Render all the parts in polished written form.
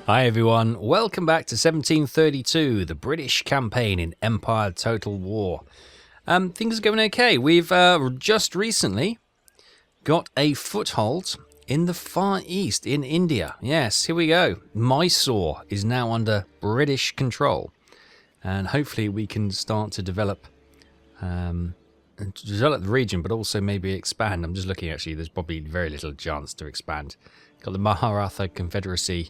Hi everyone, welcome back to 1732, the British campaign in Empire Total War. Things are going okay. We've just recently got a foothold in the Far East in India. Yes, here we go. Mysore is now under British control, and hopefully we can start to develop the region, but also maybe expand. I'm just looking, actually, there's probably very little chance to expand. Got the Maratha Confederacy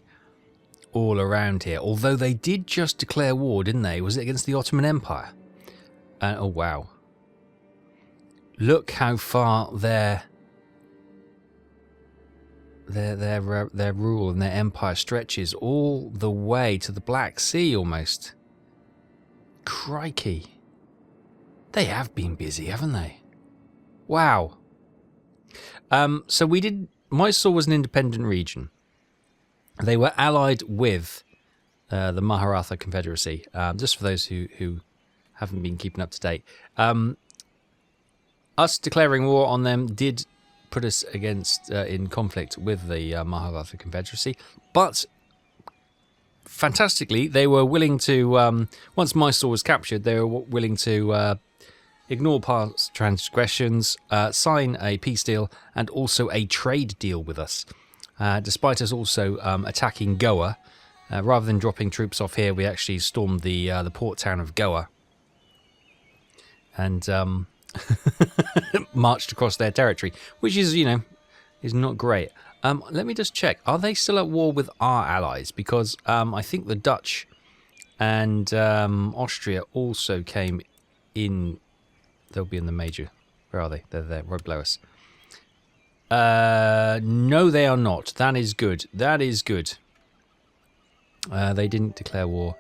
all around here, although they did just declare war, didn't they? Was it against the Ottoman Empire? Oh wow, look how far their rule and their empire stretches, all the way to the Black Sea almost. Crikey, they have been busy, haven't they? Wow. So Mysore was an independent region. They were allied with the Maratha Confederacy, just for those who haven't been keeping up to date. Us declaring war on them did put us in conflict with the Maratha Confederacy, but fantastically, they were willing to, once Mysore was captured, they were willing to ignore past transgressions, sign a peace deal, and also a trade deal with us. Despite us also attacking Goa, rather than dropping troops off here, we actually stormed the port town of Goa and marched across their territory, which is, is not great. Let me just check. Are they still at war with our allies? Because I think the Dutch and Austria also came in. They'll be in the major. Where are they? They're there, right below us. No, they are not. That is good. That is good. They didn't declare war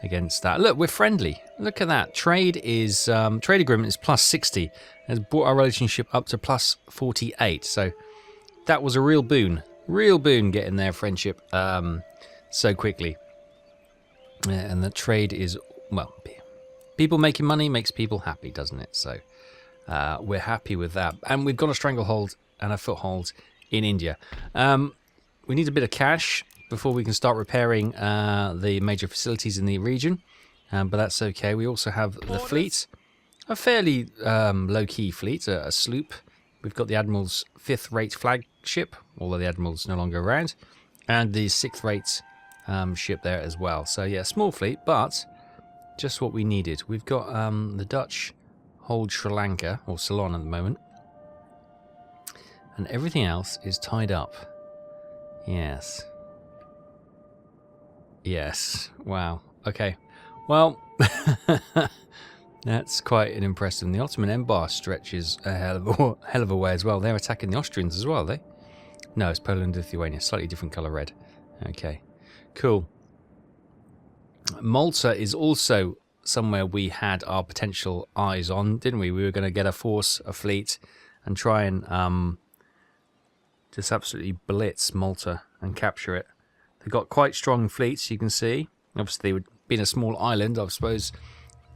against that. Look, we're friendly. Look at that. Trade agreement is plus 60. Has brought our relationship up to plus 48. So that was a real boon. Real boon getting their friendship so quickly. And the trade is, well, people making money makes people happy, doesn't it? So we're happy with that. And we've got a stranglehold and a foothold in India. We need a bit of cash before we can start repairing the major facilities in the region, but that's okay. We also have the fleet, a fairly low-key fleet, a sloop. We've got the Admiral's 5th-rate flagship, although the Admiral's no longer around, and the 6th-rate ship there as well. So yeah, small fleet, but just what we needed. We've got the Dutch hold Sri Lanka, or Ceylon at the moment. And everything else is tied up. Yes. Yes. Wow. Okay. Well, that's quite an impressive. And the Ottoman Empire stretches a hell of a way as well. They're attacking the Austrians as well, are they? No, it's Poland and Lithuania. Slightly different colour red. Okay. Cool. Malta is also somewhere we had our potential eyes on, didn't we? We were going to get a force, a fleet, and try and just absolutely blitz Malta and capture it. They've got quite strong fleets, you can see. Obviously, being a small island, I suppose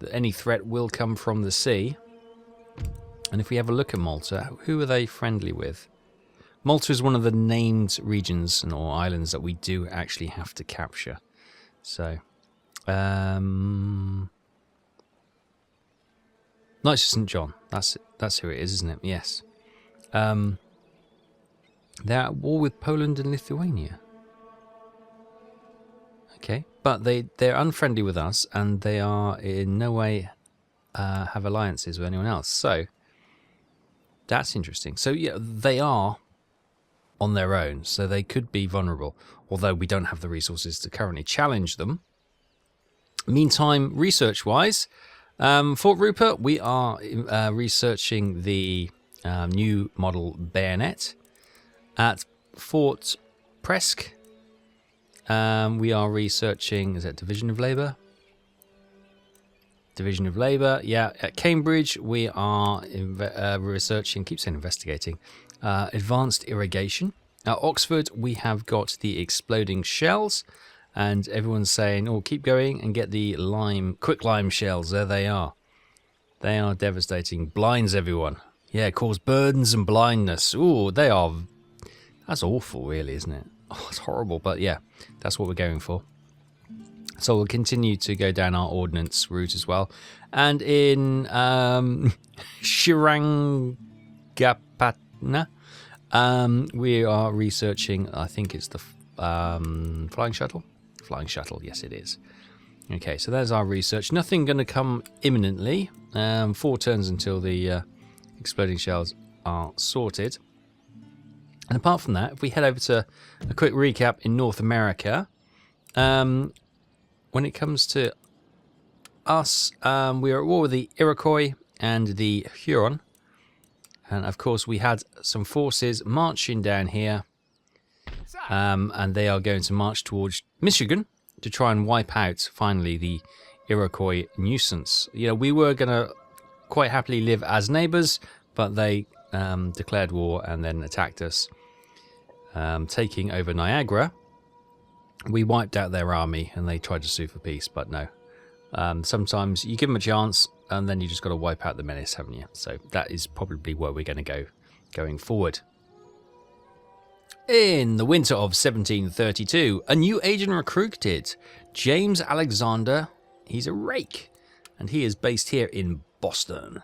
that any threat will come from the sea. And if we have a look at Malta, who are they friendly with? Malta is one of the named regions or islands that we do actually have to capture. So, Knights of St. John. That's who it is, isn't it? Yes. They're at war with Poland and Lithuania. Okay, but they're unfriendly with us, and they are in no way have alliances with anyone else. So that's interesting. So yeah, they are on their own, so they could be vulnerable, although we don't have the resources to currently challenge them. Meantime, research-wise, Fort Rupert, we are researching the new model bayonet. At Fort Presque, we are researching, is that Division of Labour? Division of Labour, yeah. At Cambridge, we are researching, keep saying investigating, advanced irrigation. At Oxford, we have got the exploding shells, and everyone's saying, oh, keep going and get the quick lime shells. There they are. They are devastating. Blinds everyone. Yeah, cause burdens and blindness. Ooh, they are. That's awful, really, isn't it? Oh, it's horrible, but yeah, that's what we're going for. So we'll continue to go down our ordnance route as well. And in Shirangapatna, we are researching, I think it's the flying shuttle? Flying shuttle, yes it is. Okay, so there's our research. Nothing going to come imminently. 4 turns until the exploding shells are sorted. And apart from that, if we head over to a quick recap in North America, when it comes to us, we are at war with the Iroquois and the Huron. And of course, we had some forces marching down here. And they are going to march towards Michigan to try and wipe out, finally, the Iroquois nuisance. You know, we were going to quite happily live as neighbours, but they declared war and then attacked us, taking over Niagara. We wiped out their army and they tried to sue for peace, but no. Sometimes you give them a chance and then you just got to wipe out the menace, haven't you? So that is probably where we're going to go going forward. In the winter of 1732, a new agent recruited, James Alexander. He's a rake, and he is based here in Boston.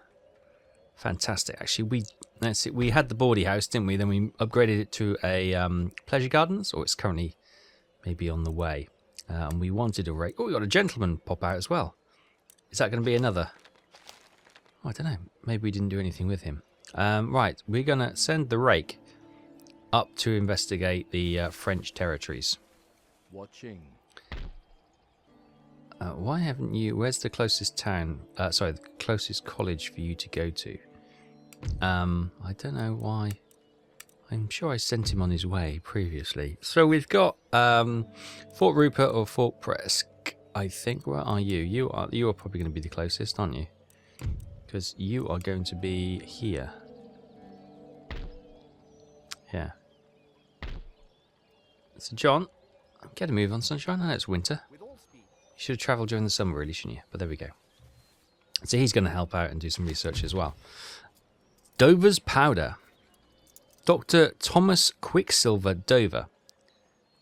Fantastic. Actually, we had the Bawdy House, didn't we? Then we upgraded it to a pleasure gardens, or it's currently maybe on the way. And we wanted a rake. Oh, we got a gentleman pop out as well. Is that going to be another? Oh, I don't know. Maybe we didn't do anything with him. Right, we're going to send the rake up to investigate the French territories. Watching. Why haven't you... Where's the closest town? Sorry, the closest college for you to go to? I don't know why. I'm sure I sent him on his way previously. So we've got Fort Rupert or Fort Presque, I think. Where are you? You are probably going to be the closest, aren't you? Because you are going to be here. Yeah. So John, get a move on, sunshine. I know it's winter. You should have travelled during the summer, really, shouldn't you? But there we go. So he's going to help out and do some research as well. Dover's powder. Dr. Thomas Quicksilver Dover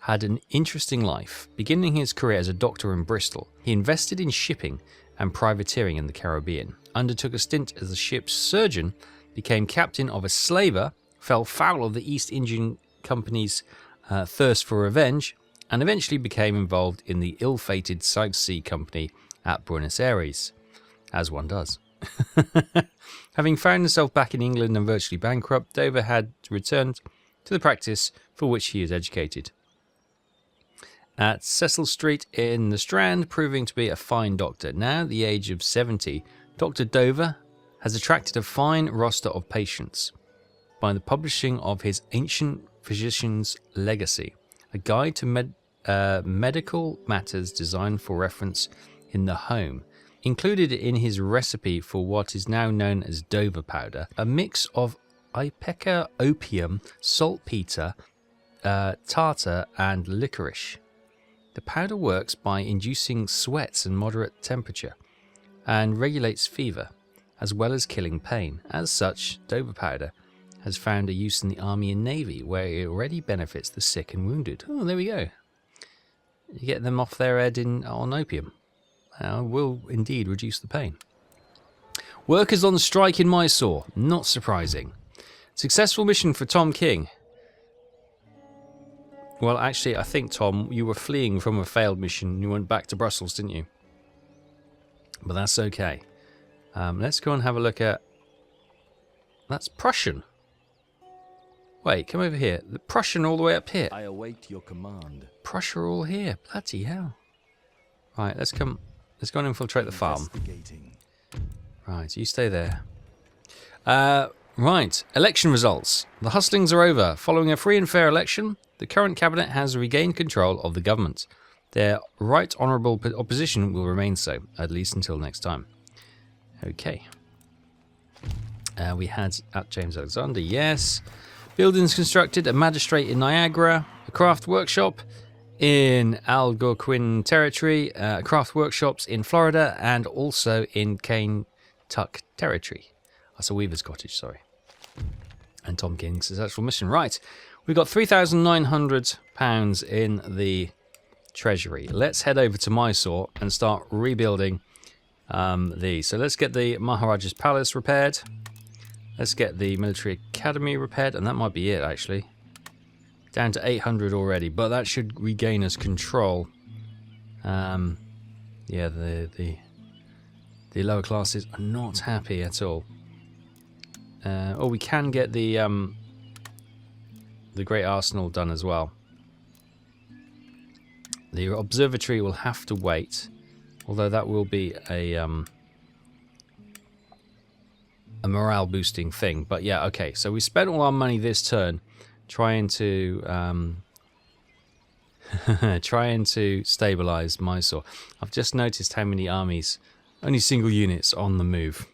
had an interesting life. Beginning his career as a doctor in Bristol, he invested in shipping and privateering in the Caribbean, undertook a stint as a ship's surgeon, became captain of a slaver, fell foul of the East Indian Company's thirst for revenge, and eventually became involved in the ill-fated South Sea Company at Buenos Aires, as one does. Having found himself back in England and virtually bankrupt, Dover had returned to the practice for which he was educated. At Cecil Street in the Strand, proving to be a fine doctor. Now, at the age of 70, Dr. Dover has attracted a fine roster of patients by the publishing of his Ancient Physician's Legacy, a guide to medical matters designed for reference in the home. Included in his recipe for what is now known as Dover powder, a mix of Ipecac opium, saltpeter, tartar, and licorice. The powder works by inducing sweats and moderate temperature, and regulates fever, as well as killing pain. As such, Dover powder has found a use in the Army and Navy, where it already benefits the sick and wounded. Oh, there we go. You get them off their head on opium. Will indeed reduce the pain. Workers on strike in Mysore. Not surprising. Successful mission for Tom King. Well, actually, I think, Tom, you were fleeing from a failed mission. You went back to Brussels, didn't you? But that's okay. Let's go and have a look at... That's Prussian. Wait, come over here. The Prussian all the way up here. I await your command. Prussia all here. Bloody hell. Right, let's go and infiltrate the farm. Right, you stay there. Right, election results. The hustlings are over. Following a free and fair election, the current cabinet has regained control of the government. Their right honourable opposition will remain so, at least until next time. Okay. We had at James Alexander, yes. Buildings constructed, a magistrate in Niagara, a craft workshop in Algonquin Territory, craft workshops in Florida, and also in Kentucky Territory. That's a weaver's cottage, sorry. And Tom King's actual mission. Right, we've got £3,900 in the treasury. Let's head over to Mysore and start rebuilding these. So let's get the Maharaja's Palace repaired. Let's get the Military Academy repaired, and that might be it actually. Down to 800 already, but that should regain us control. Yeah, the lower classes are not happy at all. Oh, we can get the Great Arsenal done as well. The observatory will have to wait, although that will be a morale boosting thing. But yeah, okay. So we spent all our money this turn trying to stabilize Mysore. I've just noticed how many armies, only single units on the move.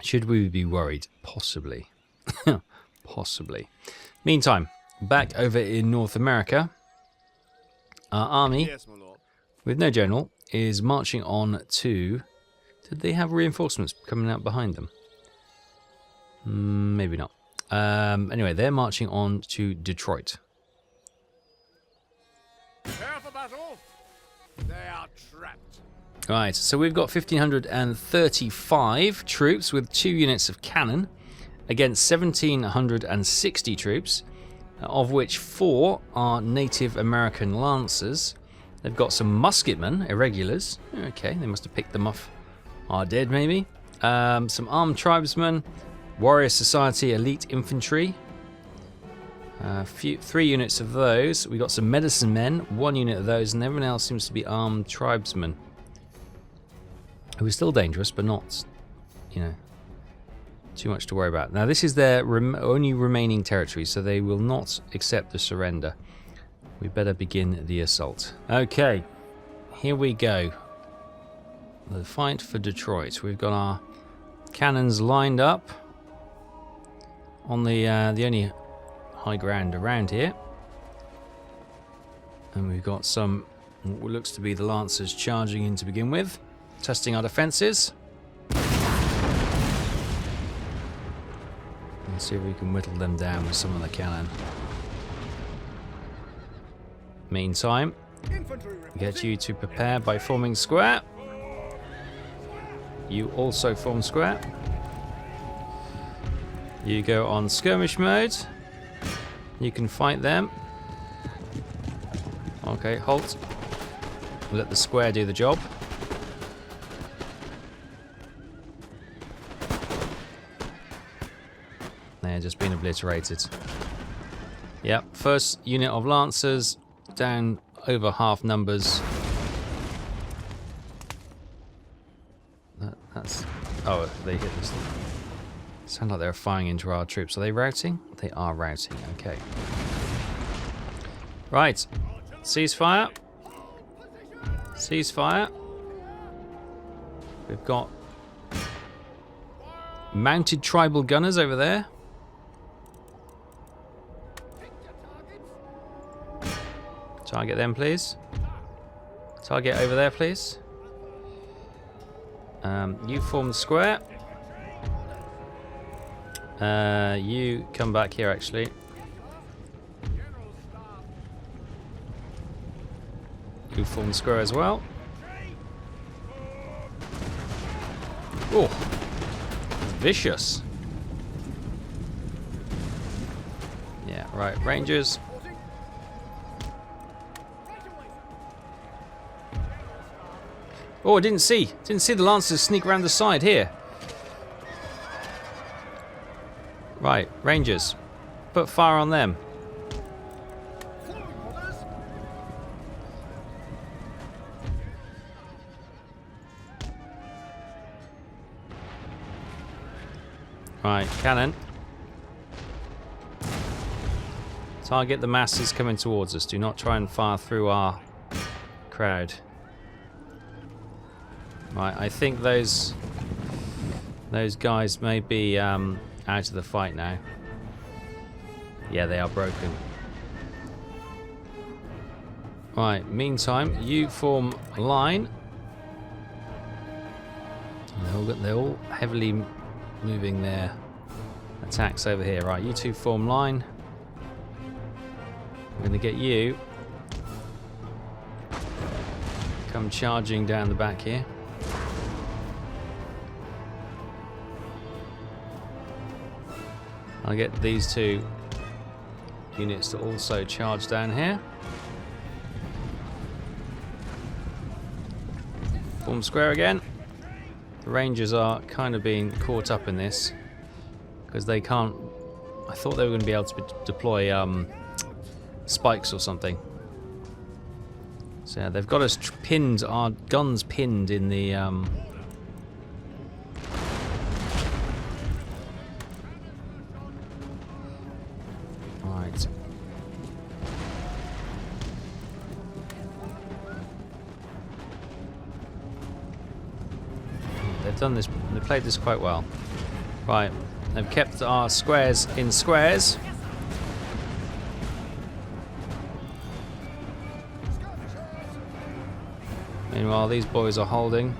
Should we be worried? Possibly. Possibly. Meantime, back over in North America, our army, Yes, my lord. with no general, is marching on to... Did they have reinforcements coming out behind them? Maybe not. Anyway, they're marching on to Detroit. Prepare for battle. They are trapped. Right, so we've got 1,535 troops with 2 units of cannon against 1,760 troops, of which 4 are Native American Lancers. They've got some musketmen, irregulars. Okay, they must have picked them off our dead, maybe. Some armed tribesmen, Warrior Society Elite Infantry. 3 units of those. We got some medicine men, 1 unit of those, and everyone else seems to be armed tribesmen. Who are still dangerous, but not, you know, too much to worry about. Now, this is their only remaining territory, so they will not accept the surrender. We better begin the assault. Okay, here we go. The fight for Detroit. We've got our cannons lined up on the only high ground around here. And we've got some, what looks to be the Lancers charging in to begin with. Testing our defences. Let's see if we can whittle them down with some of the cannon. Meantime, get you to prepare by forming square. You also form square. You go on skirmish mode. You can fight them. Okay, halt. Let the square do the job. They're just being obliterated. Yep, first unit of Lancers down over half numbers. That's... Oh, they hit this thing. Sound like they're firing into our troops. Are they routing? They are routing, okay. Right. Ceasefire. Ceasefire. We've got mounted tribal gunners over there. Target them, please. Target over there, please. You form square. You come back here, actually. You form square as well. Oh, vicious. Yeah, right. Rangers. Oh, I didn't see the Lancers sneak around the side here. Right, Rangers. Put fire on them. Right, cannon. Target the masses coming towards us. Do not try and fire through our crowd. Right, I think those guys may be out of the fight now. Yeah, they are broken. Right, meantime, you form a line. They're all heavily moving their attacks over here. Right, you two form line. I'm going to get you. Come charging down the back here. I'll get these two units to also charge down here. Form square again. The Rangers are kind of being caught up in this because they can't. I thought they were going to be able to deploy spikes or something. So yeah, they've got us pinned, our guns pinned in the right. They've done this, they played this quite well. Right, they've kept our squares in squares. Meanwhile, these boys are holding.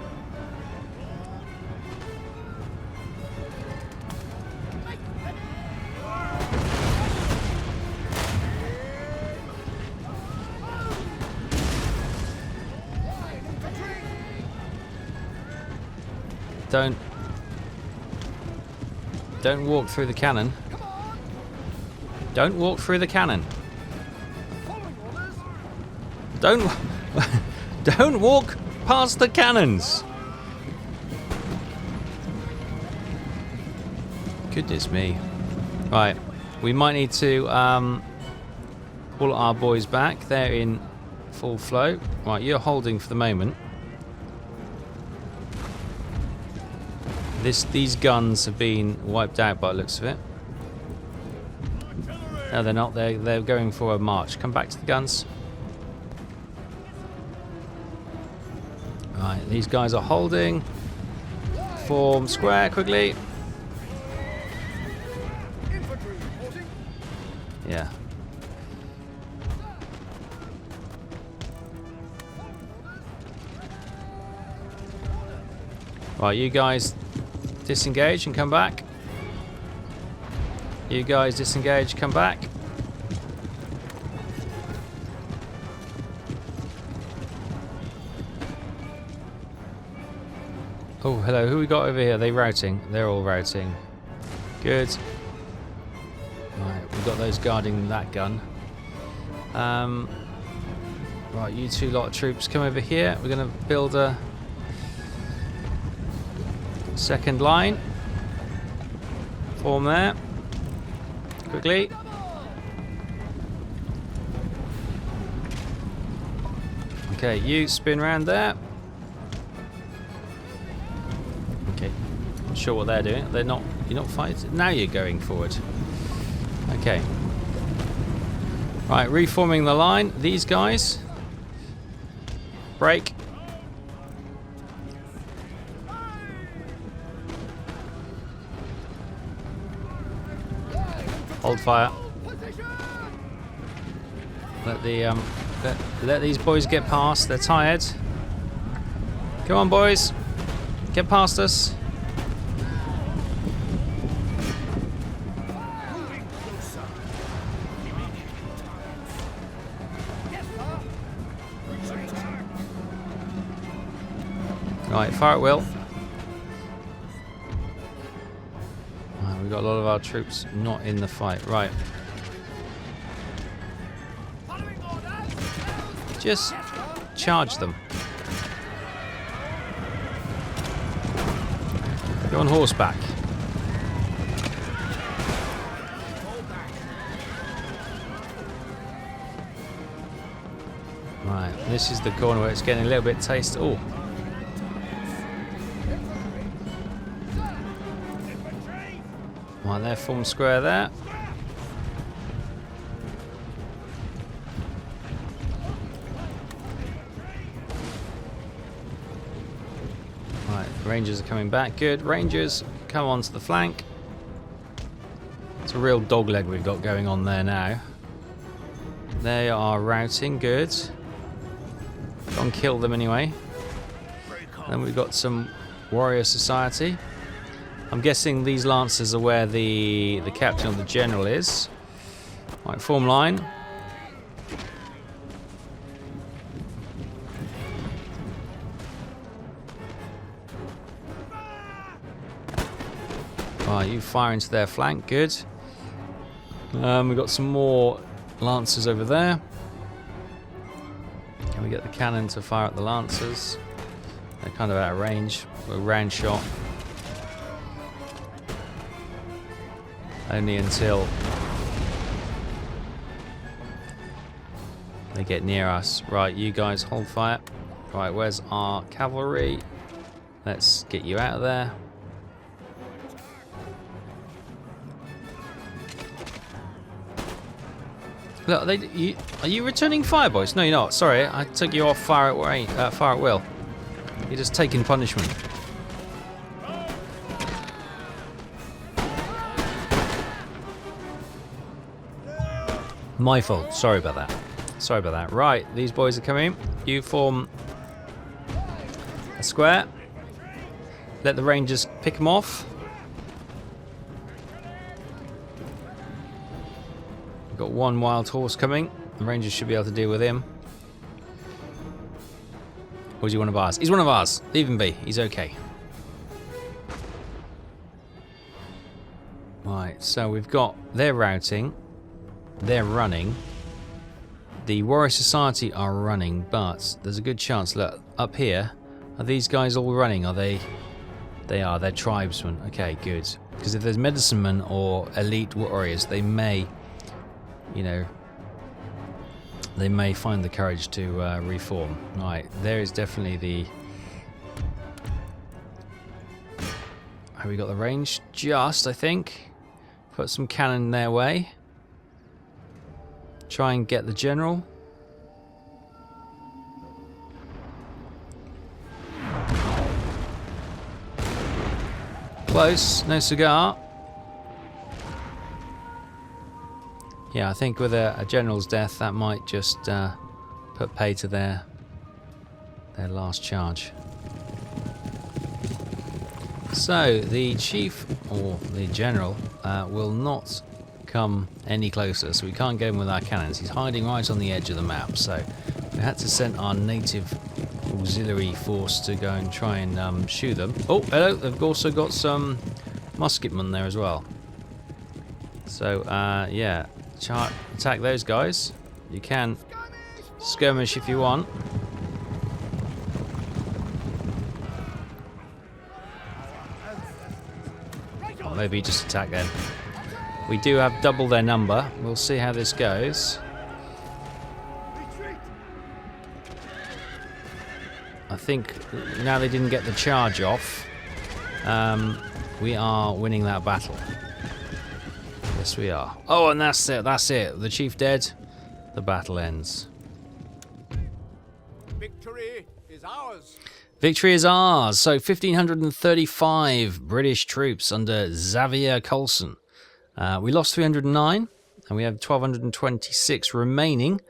Don't walk through the cannon. Don't walk through the cannon. Don't walk past the cannons. Goodness me. Right, we might need to pull our boys back. They're in full flow. Right, you're holding for the moment. These guns have been wiped out by the looks of it. No, they're not. They're going for a march. Come back to the guns. Right, these guys are holding. Form square quickly. Yeah. Right, you guys disengage and come back. You guys disengage, come back. Oh, hello. Who we got over here? Are they routing? They're all routing. Good. Right, we've got those guarding that gun. Right, you two lot of troops come over here. We're going to build a second line. Form there. Quickly. Okay, you spin round there. Okay, not sure what they're doing. They're not. You're not fighting. Now you're going forward. Okay. Right, reforming the line. These guys. Break. Hold fire. Let the let these boys get past. They're tired. Come on, boys. Get past us. Right, fire at will. Right, we've got a lot of our troops not in the fight. Right. Just charge them. Go on horseback. Right, this is the corner where it's getting a little bit taste. Oh. Right, they're form square there. Right, Rangers are coming back. Good. Rangers, come onto the flank. It's a real dogleg we've got going on there now. They are routing. Good. Go and kill them anyway. Then we've got some warrior society. I'm guessing these lancers are where the captain or the general is. Right, form line. Right, you fire into their flank, good. We've got some more lancers over there. Can we get the cannon to fire at the lancers? They're kind of out of range. A round shot. Only until they get near us. Right, you guys hold fire. Right, where's our cavalry? Let's get you out of there. Look, are you returning fire, boys? No, you're not. Sorry, I took you off fire at will. You're just taking punishment. My fault. Sorry about that. Sorry about that. Right, these boys are coming. You form a square. Let the rangers pick them off. Got one wild horse coming. The rangers should be able to deal with him. Or is he one of ours? He's one of ours. Leave him be. He's okay. Right, so we've got their routing. They're running. The Warrior Society are running, but there's a good chance. Look, up here, are these guys all running? Are they? They are. They're tribesmen. Okay, good. Because if there's medicine men or elite warriors, they may, you know, they may find the courage to reform. Right, there is definitely the... Have we got the range? Just, I think. Put some cannon their way. Try and get the general. Close, no cigar. Yeah, I think with a general's death, that might just put pay to their last charge. So the chief or the general will not come any closer, so we can't get him with our cannons. He's hiding right on the edge of the map, so we had to send our native auxiliary force to go and try and shoot them. Oh, hello, they've also got some musketmen there as well. So, yeah, attack those guys. You can skirmish if you want. Or maybe just attack them. We do have double their number. We'll see how this goes. I think now they didn't get the charge off, we are winning that battle. Yes, we are. Oh, and that's it. That's it. The chief dead. The battle ends. Victory is ours. Victory is ours. So 1,535 British troops under Xavier Coulson. We lost 309, and we have 1,226 remaining.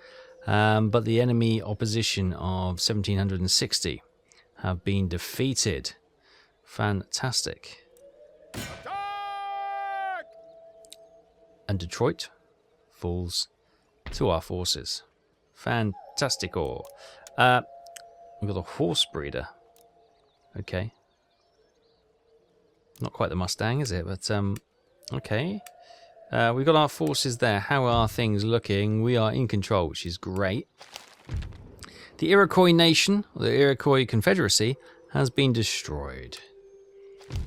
But the enemy opposition of 1,760 have been defeated. Fantastic. Attack! And Detroit falls to our forces. Fantastico. We've got a horse breeder. Okay. Not quite the Mustang, is it? But, okay. We've got our forces there. How are things looking? We are in control, which is great. The Iroquois nation, or the Iroquois Confederacy, has been destroyed.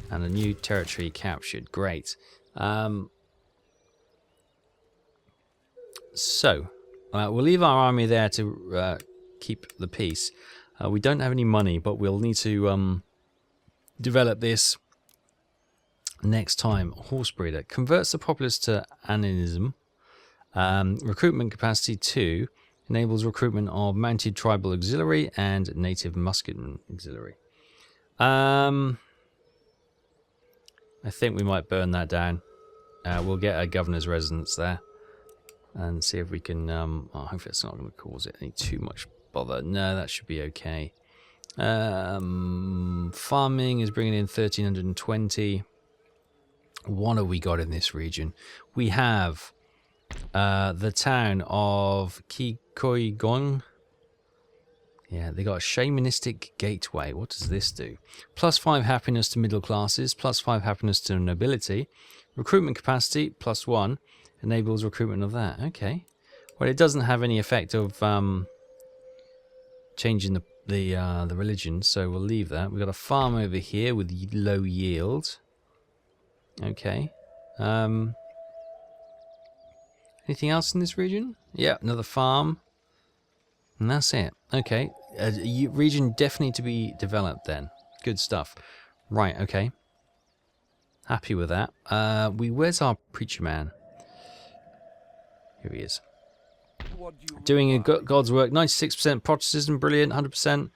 And a new territory captured. Great. So, we'll leave our army there to keep the peace. We don't have any money, but we'll need to develop this next time. Horse breeder converts the populace to animism. Recruitment capacity 2 enables recruitment of mounted tribal auxiliary and native musketman auxiliary. I think we might burn that down. We'll get a governor's residence there and see if we can. Hopefully it's not going to cause it any too much bother. No, that should be okay. Farming is bringing in 1,320. What have we got in this region? We have the town of Kikoigong. Yeah, they got a shamanistic gateway. What does this do? +5 happiness to middle classes, +5 happiness to nobility. Recruitment capacity, +1. Enables recruitment of that. Okay. Well, it doesn't have any effect of changing the religion, so we'll leave that. We've got a farm over here with low yield. Okay. Anything else in this region? Yeah, another farm. And that's it. Okay. Region definitely to be developed then. Good stuff. Right, okay. Happy with that. Where's our preacher man? Here he is. What do you Doing a require? God's work. 96% Protestantism, brilliant. 100%.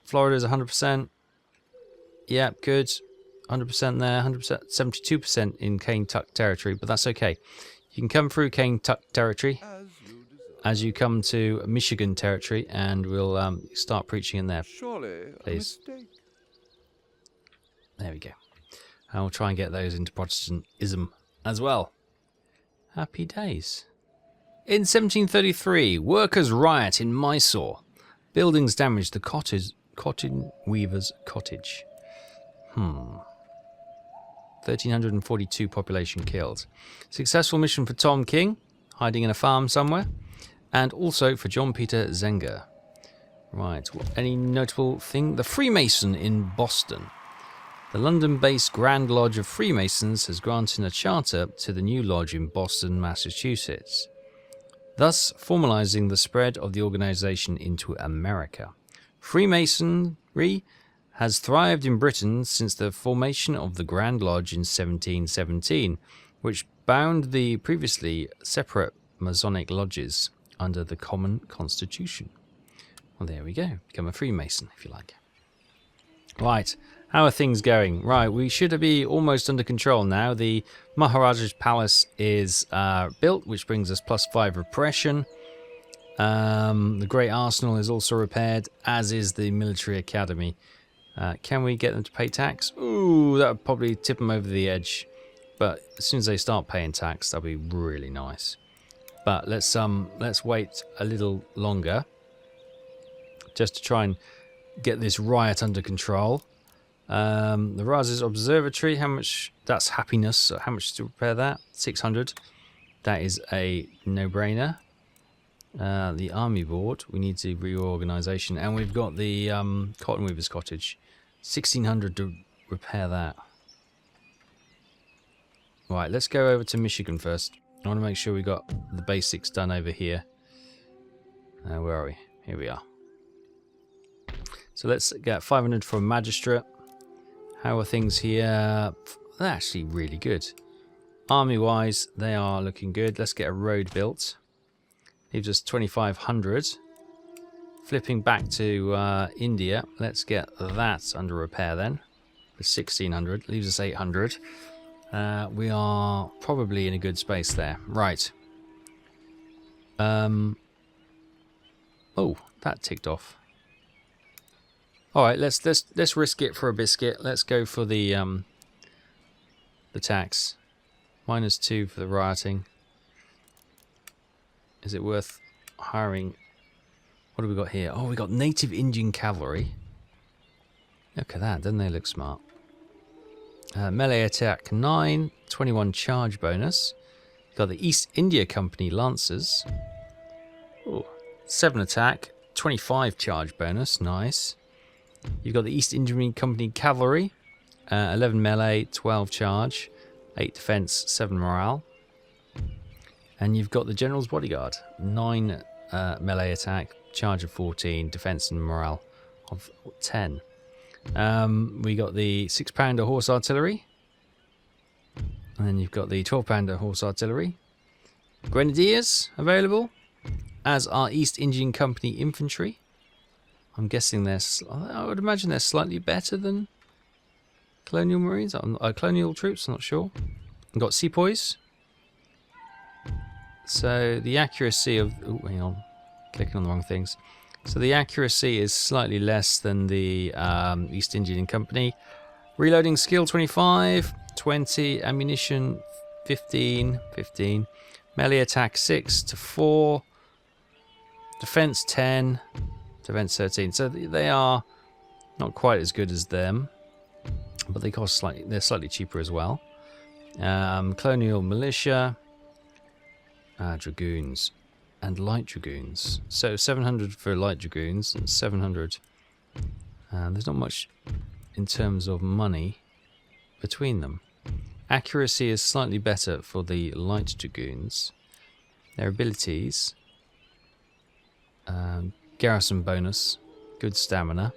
Florida's 100%. Yeah, good. 100% there. 100%. 72% in Cane Tuck territory, but that's okay. You can come through Cane Tuck territory As you deserve. as you come to Michigan territory, and we'll start preaching in there. Surely a Please. mistake. There we go. And we'll try and get those into Protestantism as well. Happy days. In 1733, workers riot in Mysore. Buildings damage the cotton weaver's cottage. 1,342 population killed. Successful mission for Tom King, hiding in a farm somewhere. And also for John Peter Zenger. Right, any notable thing? The Freemason in Boston. The London-based Grand Lodge of Freemasons has granted a charter to the new lodge in Boston, Massachusetts, thus formalizing the spread of the organization into America. Freemasonry has thrived in Britain since the formation of the Grand Lodge in 1717, which bound the previously separate Masonic lodges under the Common Constitution. Well, there we go. Become a Freemason, if you like. Right. How are things going? Right, we should be almost under control now. The Maharaja's Palace is built, which brings us +5 repression. The Great Arsenal is also repaired, as is the Military Academy. Can we get them to pay tax? Ooh, that would probably tip them over the edge. But as soon as they start paying tax, that'll be really nice. But let's wait a little longer, just to try and get this riot under control. The Raz's Observatory, how much? That's happiness. So how much to repair that? 600. That is a no-brainer. The Army Board, we need to reorganization, and we've got the Cotton Weaver's Cottage, 1,600 to repair that. Right, let's go over to Michigan first. I want to make sure we got the basics done over here. Where are we? Here we are. So let's get 500 for a magistrate. How are things here? They're actually really good. Army-wise, they are looking good. Let's get a road built. Leaves us 2,500. Flipping back to India, let's get that under repair then. For 1,600. Leaves us 800. We are probably in a good space there. Right. Oh, that ticked off. Alright, let's risk it for a biscuit. Let's go for the tax. -2 for the rioting. Is it worth hiring? What do we got here? Oh, we got native Indian cavalry. Look at that, doesn't they look smart? Melee attack 9, 21 charge bonus. Got the East India Company Lancers. Oh, 7 attack, 25 charge bonus, nice. You've got the East India Company Cavalry, 11 melee, 12 charge, 8 defense, 7 morale. And you've got the General's Bodyguard, 9 melee attack, charge of 14, defense and morale of 10. We got the 6-pounder horse artillery. And then you've got the 12-pounder horse artillery. Grenadiers available, as are East Indian Company infantry. I'm guessing I would imagine they're slightly better than Colonial Marines, Colonial troops, I'm not sure. We've got sepoys. So the accuracy of... Oh, hang on. Clicking on the wrong things. So the accuracy is slightly less than the East Indian Company. Reloading skill 25. 20, ammunition 15, 15, melee attack 6 to 4, defense 10, defense 13. So they are not quite as good as them, but they cost slightly. They're slightly cheaper as well. Colonial militia, dragoons, and light dragoons. So 700 for light dragoons and 700. There's not much in terms of money between them. Accuracy is slightly better for the light dragoons. Their abilities, garrison bonus, good stamina.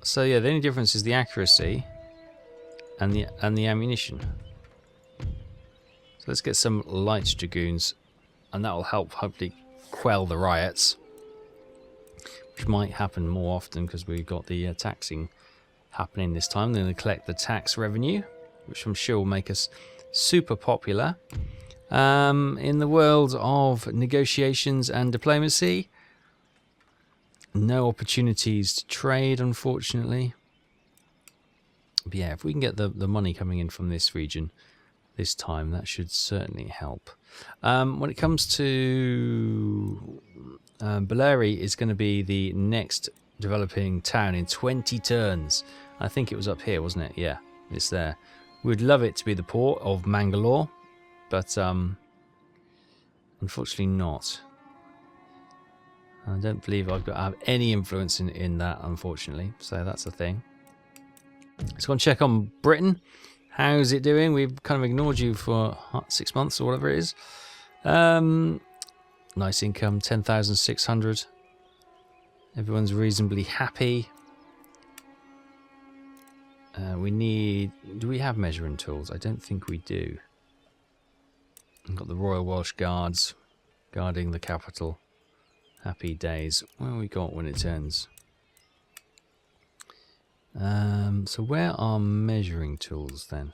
So yeah, the only difference is the accuracy and the ammunition. So let's get some light dragoons, and that will help hopefully quell the riots, which might happen more often because we've got the taxing happening this time. They're going to collect the tax revenue, which I'm sure will make us super popular. In the world of negotiations and diplomacy, no opportunities to trade, unfortunately. But yeah, if we can get the money coming in from this region this time, that should certainly help. When it comes to Baleri is going to be the next developing town in 20 turns. I think it was up here, wasn't it? Yeah, it's there. We'd love it to be the port of Mangalore, but unfortunately not. I don't believe I have any influence in that, unfortunately. So that's the thing. Let's go and check on Britain. How's it doing? We've kind of ignored you for 6 months or whatever it is. Nice income, 10,600. Everyone's reasonably happy. Do we have measuring tools? I don't think we do. We've got the Royal Welsh Guards guarding the capital. Happy days. What have we got when it turns? So where are measuring tools then?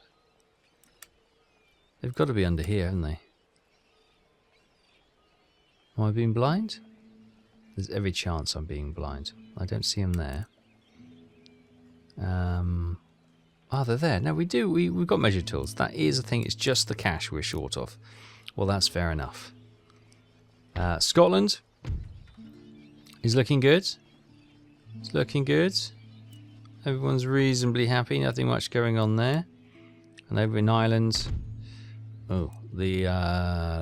They've got to be under here, haven't they? Am I being blind? There's every chance I'm being blind. I don't see them there. They're there. No, we do. We've got measure tools. That is a thing. It's just the cash we're short of. Well, that's fair enough. Scotland is looking good. It's looking good. Everyone's reasonably happy. Nothing much going on there. And over in Ireland, the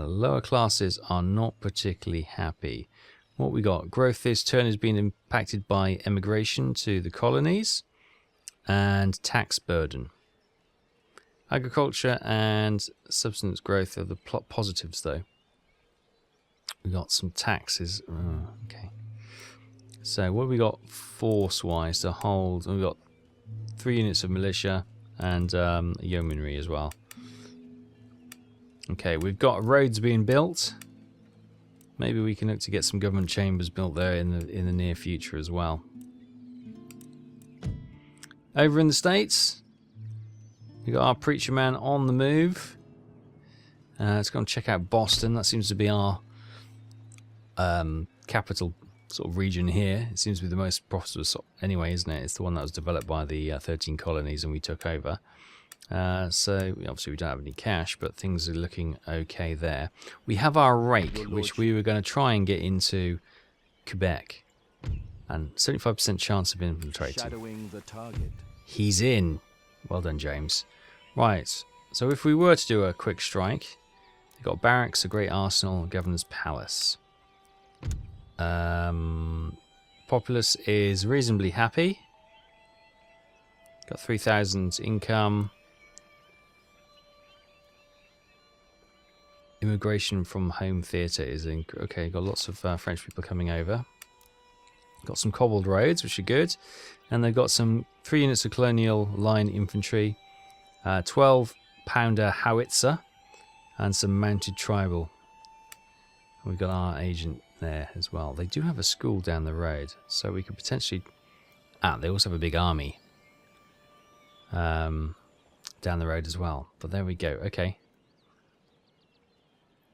lower classes are not particularly happy. What we got? Growth this turn has been impacted by emigration to the colonies and tax burden. Agriculture and substance growth are the positives, though. We got some taxes. Okay. So what have we got force-wise to hold? We've got 3 units of militia and yeomanry as well. Okay, we've got roads being built. Maybe we can look to get some government chambers built there in the near future as well. Over in the States, we got our preacher man on the move. Let's go and check out Boston. That seems to be our capital sort of region here. It seems to be the most prosperous anyway, isn't it? It's the one that was developed by the 13 colonies and we took over. So obviously we don't have any cash, but things are looking okay there. We have our rake, which we were going to try and get into Quebec, and 75% chance of infiltrating. Shadowing the target. He's in. Well done, James. Right. So if we were to do a quick strike, we've got barracks, a great arsenal, governor's palace. Populace is reasonably happy. Got 3,000 income. Immigration from home theatre is okay. Got lots of French people coming over. Got some cobbled roads, which are good, and they've got some 3 units of colonial line infantry, 12-pounder howitzer, and some mounted tribal. We've got our agent there as well. They do have a school down the road, so we could potentially. They also have a big army down the road as well. But there we go. Okay.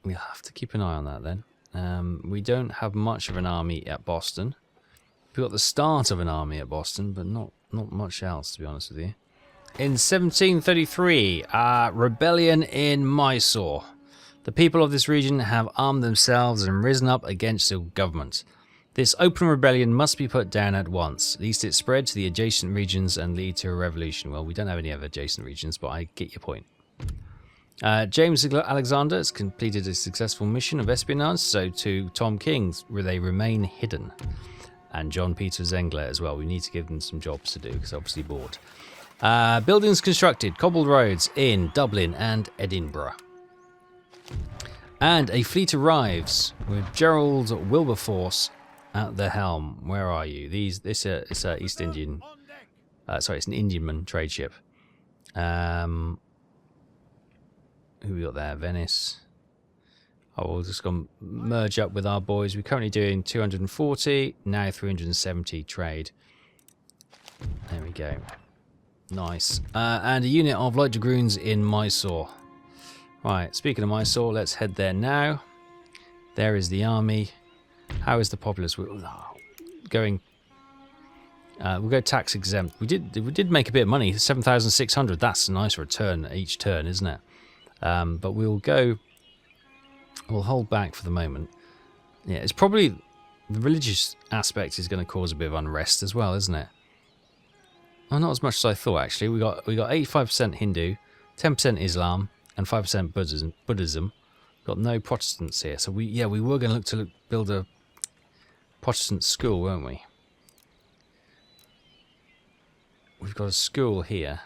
We'll have to keep an eye on that then. We don't have much of an army at Boston. We've got the start of an army at Boston, but not not much else, to be honest with you. In 1733, rebellion in Mysore. The people of this region have armed themselves and risen up against the government. This open rebellion must be put down at once, lest it spread to the adjacent regions and lead to a revolution. Well, we don't have any other adjacent regions, but I get your point. James Alexander has completed a successful mission of espionage, so to Tom King, where they remain hidden. And John Peter Zengler as well. We need to give them some jobs to do, because they're obviously bored. Buildings constructed, cobbled roads in Dublin and Edinburgh. And a fleet arrives with Gerald Wilberforce at the helm. Where are you? It's a East Indian. Sorry, it's an Indianman trade ship. Who we got there? Venice. Oh, we'll just go merge up with our boys. We're currently doing 240, now 370 trade. There we go. Nice. And a unit of light dragoons in Mysore. Right, speaking of Mysore, let's head there now. There is the army. How is the populace? We'll go tax exempt. We did make a bit of money, 7,600. That's a nice return each turn, isn't it? But we'll hold back for the moment. Yeah, it's probably the religious aspect is going to cause a bit of unrest as well, isn't it? Oh, not as much as I thought actually. We got 85% Hindu, 10% Islam, and 5% Buddhism. Got no Protestants here, so we were going to look to build a Protestant school, weren't we? We've got a school here.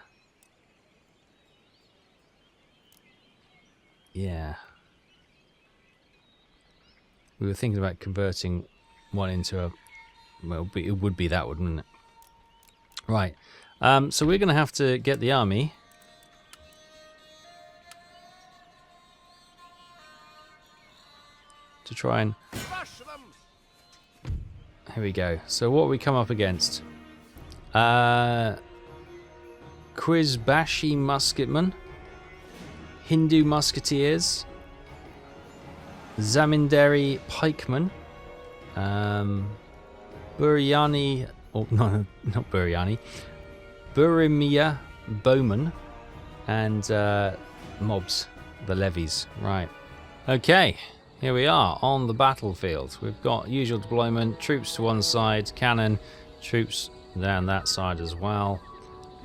Yeah. We were thinking about converting one into a... Well, it would be that, wouldn't it? Right. So we're going to have to get the army. To try and... Here we go. So what we come up against? Quizbashi musketmen. Hindu musketeers. Zamindari pikemen. Buryani... Oh, no, not Buryani. Burimiya bowmen. And mobs. The levies. Right. Okay. Here we are on the battlefield. We've got usual deployment, troops to one side, cannon, troops down that side as well,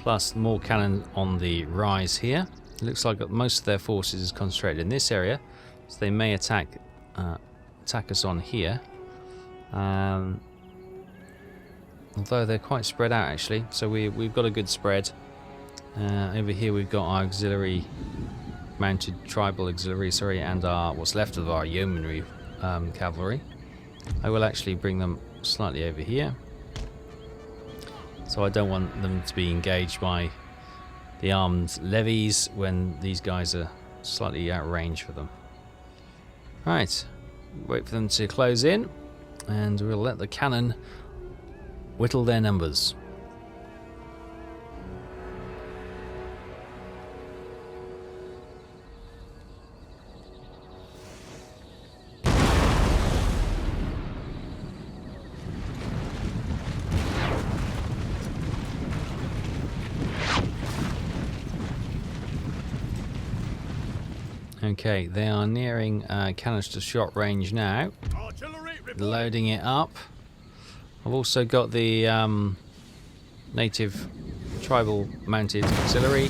plus more cannon on the rise here. It looks like most of their forces is concentrated in this area, so they may attack us on here. Although they're quite spread out actually, so we've got a good spread. Over here we've got our auxiliary. Mounted tribal auxiliary, sorry, and what's left of our yeomanry cavalry. I will actually bring them slightly over here. So I don't want them to be engaged by the armed levies when these guys are slightly out of range for them. Right, wait for them to close in, and we'll let the cannon whittle their numbers. Okay, they are nearing canister shot range now. Loading it up. I've also got the native tribal mounted auxiliary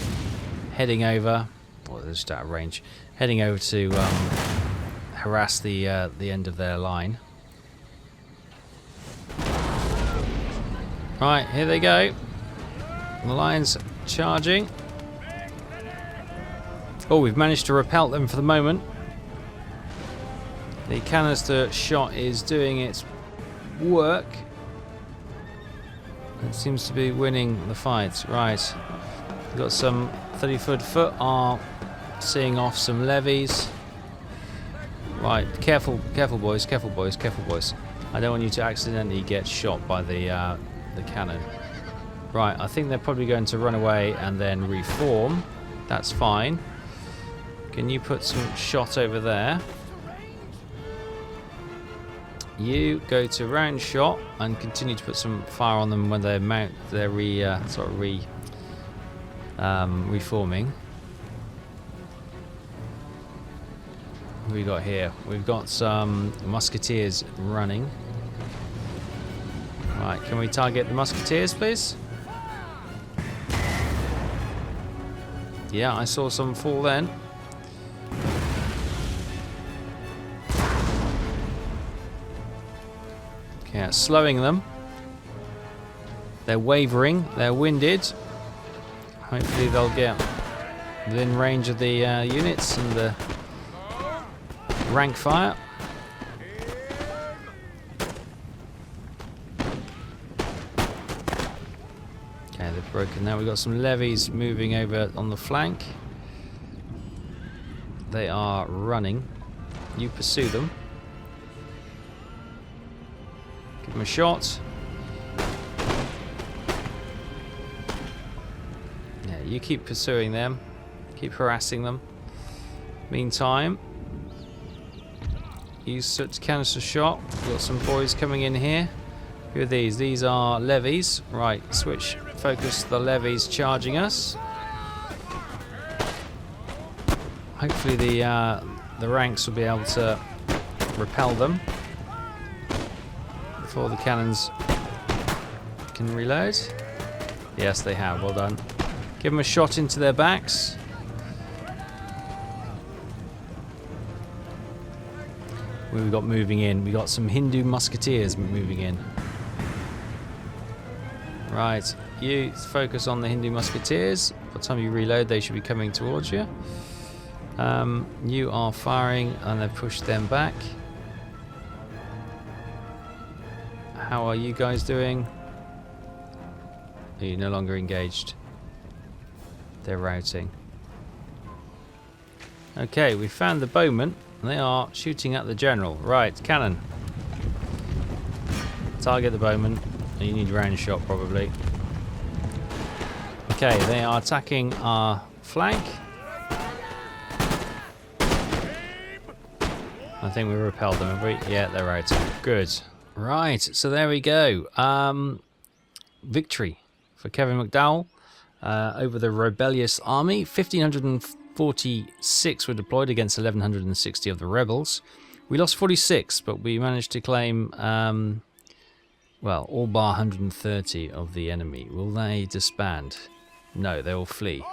heading over. Oh, they're just out of range. Heading over to harass the end of their line. Right, here they go. The line's charging. Oh, we've managed to repel them for the moment. The canister shot is doing its work. It seems to be winning the fight. Right. We've got some 30-foot foot are seeing off some levies. Right, careful boys, careful boys, careful boys. I don't want you to accidentally get shot by the cannon. Right, I think they're probably going to run away and then reform. That's fine. Can you put some shot over there? You go to round shot and continue to put some fire on them when they mount their reforming. What have we got here? We've got some musketeers running. Right, can we target the musketeers, please? Yeah, I saw some fall then. Okay, that's slowing them. They're wavering, they're winded. Hopefully they'll get within range of the units and the rank fire. Okay, they've broken now. We've got some levies moving over on the flank. They are running. You pursue them. Give them a shot. Yeah, you keep pursuing them. Keep harassing them. Meantime, use canister shot. We've got some boys coming in here. Who are these? These are levies. Right, switch focus the levies charging us. Hopefully the ranks will be able to repel them before the cannons can reload. Yes, they have. Well done. Give them a shot into their backs. We've got moving in. We got some Hindu musketeers moving in. Right, you focus on the Hindu musketeers. By the time you reload, they should be coming towards you. You are firing, and they've pushed them back. How are you guys doing? Are you no longer engaged? They're routing. Okay, we found the bowmen. They are shooting at the general. Right, cannon. Target the bowman. You need round shot probably. Okay, they are attacking our flank. I think we repelled them, have we? Yeah, they're out. Good. Right, so there we go. Victory for Kevin McDowell over the rebellious army. 1,546 were deployed against 1,160 of the rebels. We lost 46, but we managed to claim, well, all bar 130 of the enemy. Will they disband? No, they will flee.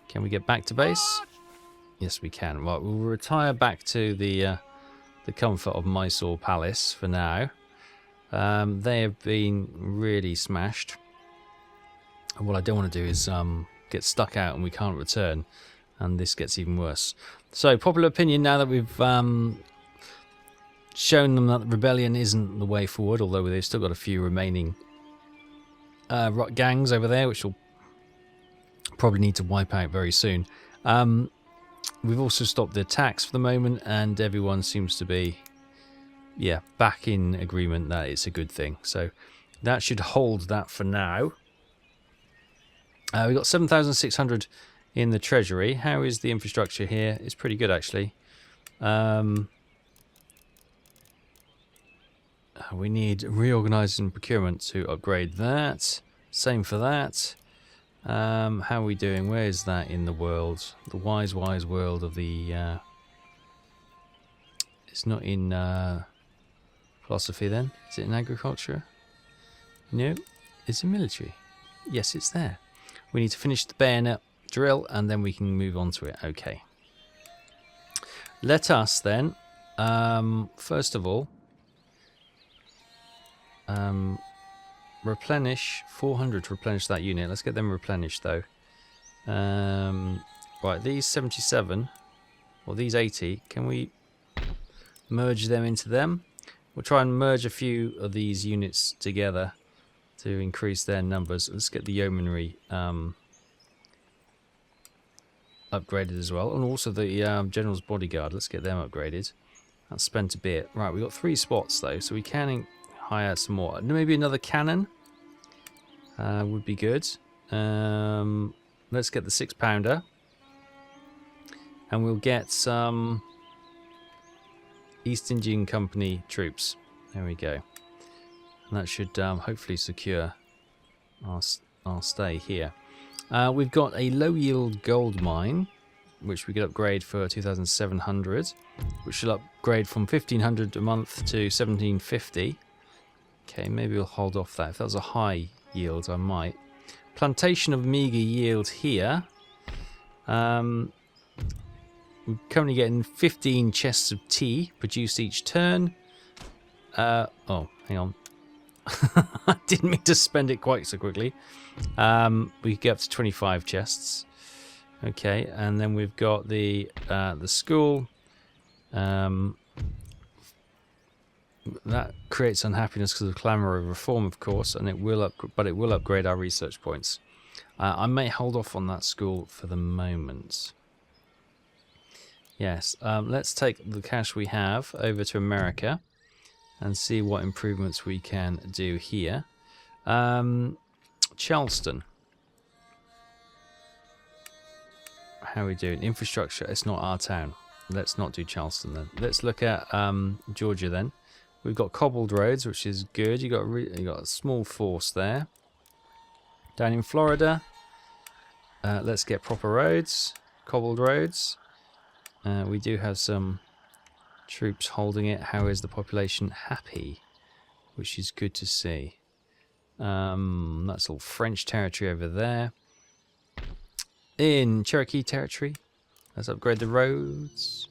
Can we get back to base? Yes, we can. Well, we'll retire back to the comfort of Mysore Palace for now. They have been really smashed. And what I don't want to do is get stuck out and we can't return, and this gets even worse. So, popular opinion now that we've shown them that rebellion isn't the way forward, although they've still got a few remaining gangs over there, which will probably need to wipe out very soon. We've also stopped the attacks for the moment, and everyone seems to be, yeah, back in agreement that it's a good thing. So that should hold that for now. We've got 7,600 in the treasury. How is the infrastructure here? It's pretty good, actually. We need reorganizing procurement to upgrade that. Same for that. How are we doing? Where is that in the world? The wise world of the... it's not in philosophy then. Is it in agriculture? No. It's in military. Yes, it's there. We need to finish the bayonet drill and then we can move on to it. Okay. Let us then, first of all, replenish 400 to replenish that unit. Let's get them replenished though. Right, these 77 or these 80, can we merge them into them? We'll try and merge a few of these units together to increase their numbers. Let's get the yeomanry upgraded as well, and also the general's bodyguard. Let's get them upgraded. That's spent a bit. Right, we've got 3 spots though, so we can hire some more. Maybe another cannon would be good. Let's get the 6-pounder, and we'll get some East Indian Company troops. There we go. And that should hopefully secure our stay here. We've got a low yield gold mine, which we could upgrade for 2,700, which should upgrade from 1,500 a month to 1,750. Okay, maybe we'll hold off that. If that was a high yield, I might. Plantation of meager yield here. We're currently getting 15 chests of tea produced each turn. Oh, hang on. I didn't mean to spend it quite so quickly. We could get up to 25 chests. Okay, and then we've got the school. That creates unhappiness because of clamour of reform, of course, and it will upgrade our research points. I may hold off on that school for the moment. Yes, let's take the cash we have over to America and see what improvements we can do here. Charleston. How are we doing? Infrastructure. It's not our town. Let's not do Charleston then. Let's look at Georgia then. We've got cobbled roads, which is good. You got a small force there. Down in Florida, let's get proper roads, cobbled roads. We do have some troops holding it. How is the population? Happy, which is good to see. That's all French territory over there. In Cherokee territory, let's upgrade the roads.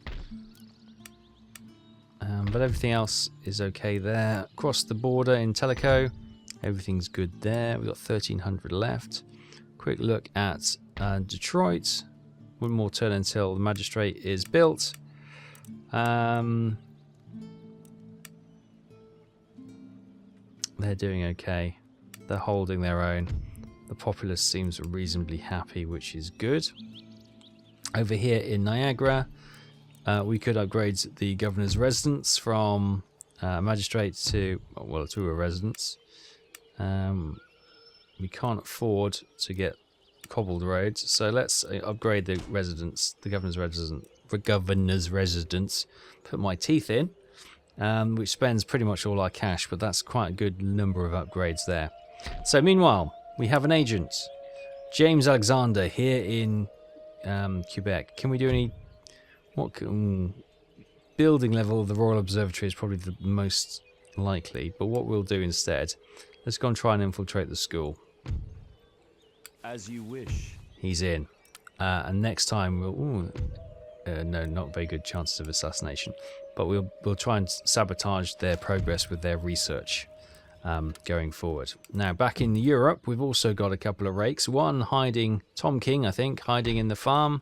But everything else is okay there. Across the border in Tellico, everything's good there. We've got 1,300 left. Quick look at Detroit. One more turn until the magistrate is built. They're doing okay. They're holding their own. The populace seems reasonably happy, which is good. Over here in Niagara, we could upgrade the governor's residence from magistrate to a residence. We can't afford to get cobbled roads, so let's upgrade the residence, the governor's residence. Put my teeth in, which spends pretty much all our cash, but that's quite a good number of upgrades there. So meanwhile, we have an agent, James Alexander, here in Quebec. Can we do any? Building level of the Royal Observatory is probably the most likely, but what we'll do instead, let's go and try and infiltrate the school. As you wish. He's in. And next time we'll... no, not very good chances of assassination, but we'll try and sabotage their progress with their research going forward. Now, back in Europe, we've also got a couple of rakes. One hiding, Tom King, I think, hiding in the farm.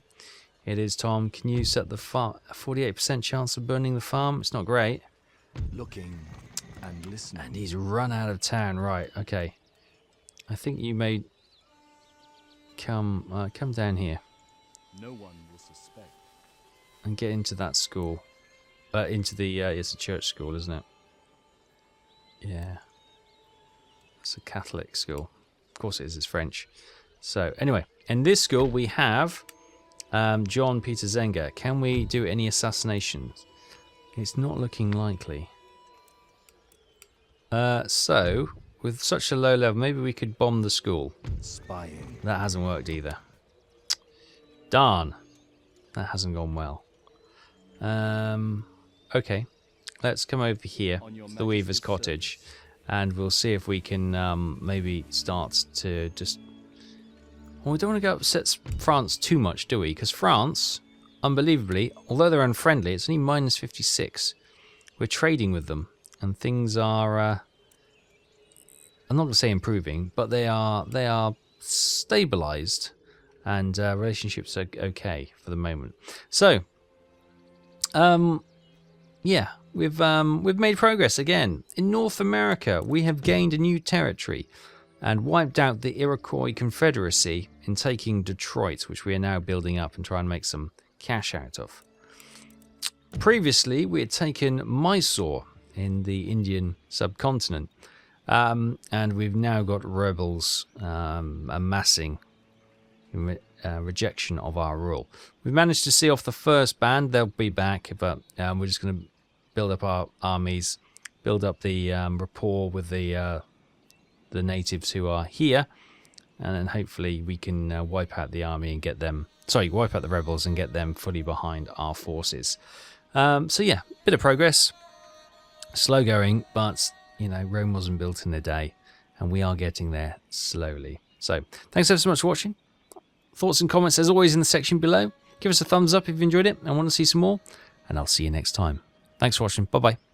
It is Tom. Can you set the farm? A 48% chance of burning the farm? It's not great. Looking and listening. And he's run out of town. Right, okay. I think you may come down here. No one will suspect. And get into that school. Into the, it's a church school, isn't it? Yeah. It's a Catholic school. Of course it is, it's French. So, anyway, in this school we have John Peter Zenger. Can we do any assassinations? It's not looking likely. So, with such a low level, maybe we could bomb the school. Spying. That hasn't worked either. Darn. That hasn't gone well. Okay. Let's come over here to the Weaver's Cottage. And we'll see if we can maybe start to just... Well, we don't want to go upset France too much, do we? Because France, unbelievably, although they're unfriendly, it's only minus 56. We're trading with them. And things are... I'm not going to say improving, but they are stabilised. And relationships are okay for the moment. So, yeah, we've made progress again. In North America, we have gained a new territory and wiped out the Iroquois Confederacy in taking Detroit, which we are now building up and trying to make some cash out of. Previously, we had taken Mysore in the Indian subcontinent, and we've now got rebels amassing rejection of our rule. We've managed to see off the first band. They'll be back, but we're just going to build up our armies, build up the rapport with the natives who are here, and then hopefully we can wipe out the army and get them. Sorry, wipe out the rebels and get them fully behind our forces. So yeah, bit of progress. Slow going, but you know, Rome wasn't built in a day, and we are getting there slowly. So thanks ever so much for watching. Thoughts and comments as always in the section below. Give us a thumbs up if you enjoyed it and want to see some more, and I'll see you next time. Thanks for watching. Bye bye.